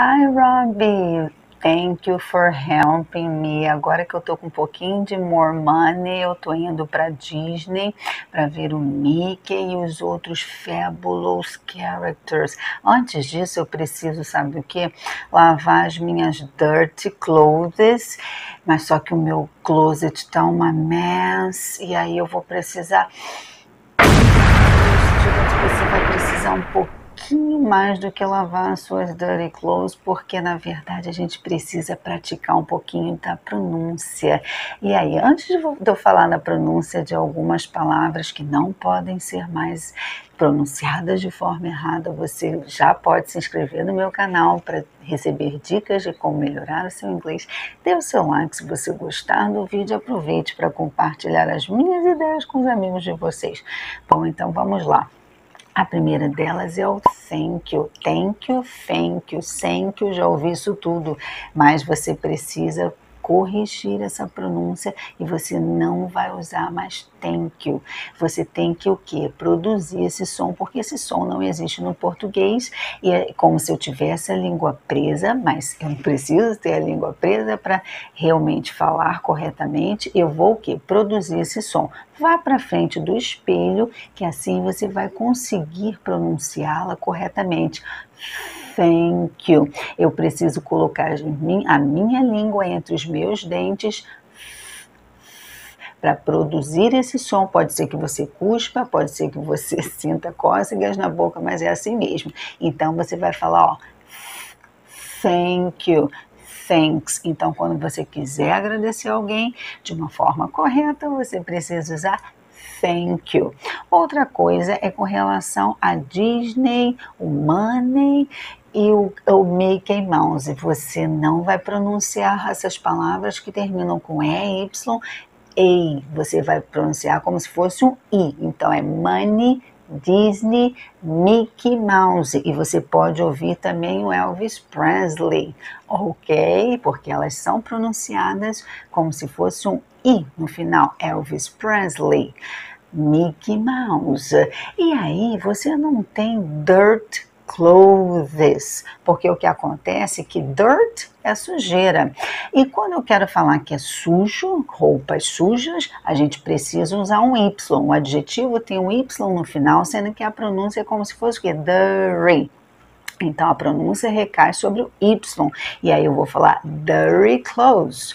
Hi, Robbie. Thank you for helping me. Agora que eu tô com um pouquinho de more money, eu tô indo pra Disney para ver o Mickey e os outros fabulous characters. Antes disso, eu preciso, sabe o quê? Lavar as minhas dirty clothes, mas só que o meu closet tá uma mess, e aí eu vou precisar. Você vai precisar um pouquinho mais do que lavar as suas dirty clothes, porque na verdade a gente precisa praticar um pouquinho da pronúncia. E aí, antes de eu falar da pronúncia de algumas palavras que não podem ser mais pronunciadas de forma errada, você já pode se inscrever no meu canal para receber dicas de como melhorar o seu inglês. Dê o seu like se você gostar do vídeo, aproveite para compartilhar as minhas ideias com os amigos de vocês. Bom, então vamos lá. A primeira delas é o thank you, thank you, thank you, thank you, já ouvi isso tudo, mas você precisa corrigir essa pronúncia e você não vai usar mais thank you. Você tem que o quê? Produzir esse som, porque esse som não existe no português e é como se eu tivesse a língua presa, mas eu não preciso ter a língua presa para realmente falar corretamente. Eu vou o quê? Produzir esse som. Vá para frente do espelho, que assim você vai conseguir pronunciá-la corretamente. Thank you. Eu preciso colocar a minha língua entre os meus dentes para produzir esse som. Pode ser que você cuspa, pode ser que você sinta cócegas na boca, mas é assim mesmo. Então você vai falar, ó, thank you. Thanks. Então, quando você quiser agradecer alguém de uma forma correta, você precisa usar thank you. Outra coisa é com relação a Disney, o money e o Mickey Mouse. Você não vai pronunciar essas palavras que terminam com E, Y, E. Você vai pronunciar como se fosse um I. Então, é money, Disney, Mickey Mouse, e você pode ouvir também o Elvis Presley, ok? Porque elas são pronunciadas como se fosse um I no final, Elvis Presley, Mickey Mouse. E aí você não tem dirt clothes, porque o que acontece é que dirt é sujeira. E quando eu quero falar que é sujo, roupas sujas, a gente precisa usar um Y. O adjetivo tem um Y no final, sendo que a pronúncia é como se fosse o quê? Dirty. Então a pronúncia recai sobre o Y. E aí eu vou falar dirty clothes.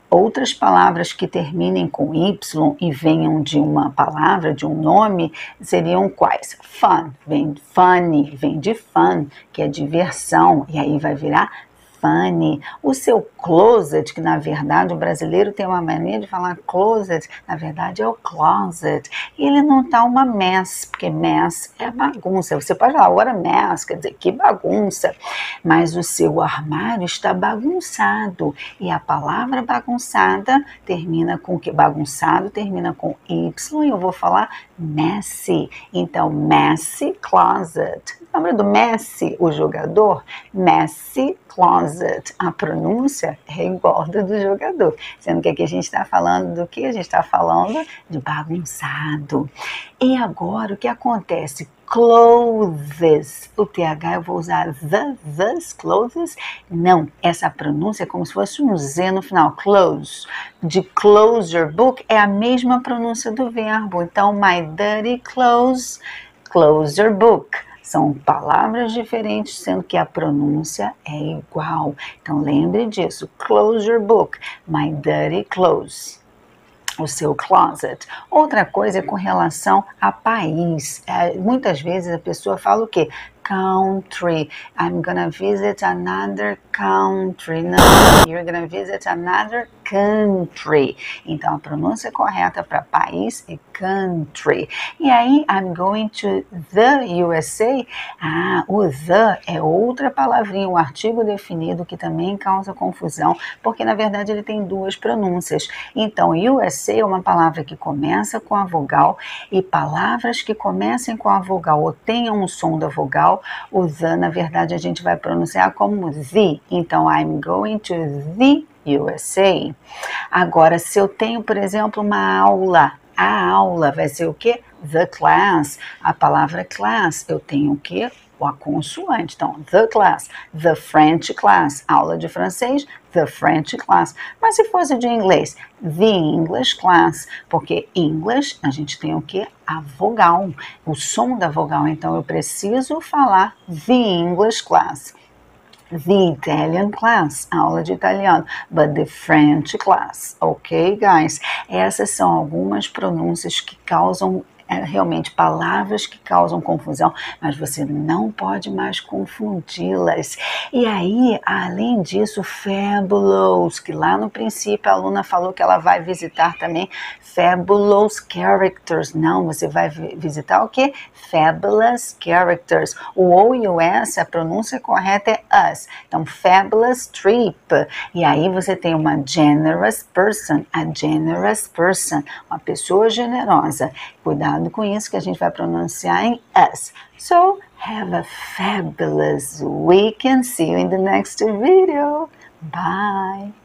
Outras palavras que terminem com Y e venham de uma palavra, de um nome, seriam quais? Fun, vem funny, vem de fun, que é diversão, e aí vai virar funny. O seu closet, que na verdade o brasileiro tem uma mania de falar closet, na verdade é o closet. E ele não tá uma mess, porque mess é bagunça. Você pode falar agora mess, quer dizer que bagunça, mas o seu armário está bagunçado. E a palavra bagunçada termina com que? Bagunçado termina com Y e eu vou falar messy. Então, messy closet. Lembra do Messi, o jogador? Messy closet. A pronúncia é igual da do jogador. Sendo que aqui a gente está falando do que? A gente está falando de bagunçado. E agora, o que acontece? Clothes. O TH eu vou usar this, clothes. Não, essa pronúncia é como se fosse um Z no final. Close. De close your book é a mesma pronúncia do verbo. Então, my dirty clothes, close your book. São palavras diferentes, sendo que a pronúncia é igual. Então, lembre disso. Close your book. My dirty clothes. O seu closet. Outra coisa é com relação a país. Muitas vezes a pessoa fala o quê? Country. I'm gonna visit another country. No, you're gonna visit another country. Então a pronúncia correta para país é country. E aí, I'm going to the USA. O the é outra palavrinha, um artigo definido que também causa confusão, porque na verdade ele tem duas pronúncias. Então, USA é uma palavra que começa com a vogal, e palavras que comecem com a vogal ou tenham um som da vogal, o the, na verdade, a gente vai pronunciar como the. Então, I'm going to the USA. Agora, se eu tenho, por exemplo, uma aula, a aula vai ser o quê? The class. A palavra class, eu tenho o quê? a consoante. Então, the class, the French class, aula de francês, the French class. Mas se fosse de inglês, the English class, porque English a gente tem o que? A vogal, o som da vogal. Então, eu preciso falar the English class. The Italian class, aula de italiano, but the French class, ok, guys? Essas são algumas pronúncias que causam realmente palavras que causam confusão, mas você não pode mais confundi-las. E aí, além disso, fabulous, que lá no princípio a aluna falou que ela vai visitar também fabulous characters. Não, você vai visitar o quê? Fabulous characters. O O e o S, a pronúncia correta é us. Então, fabulous trip. E aí você tem uma generous person, a generous person, uma pessoa generosa. Cuidado com isso que a gente vai pronunciar em us. So, have a fabulous week and see you in the next video. Bye!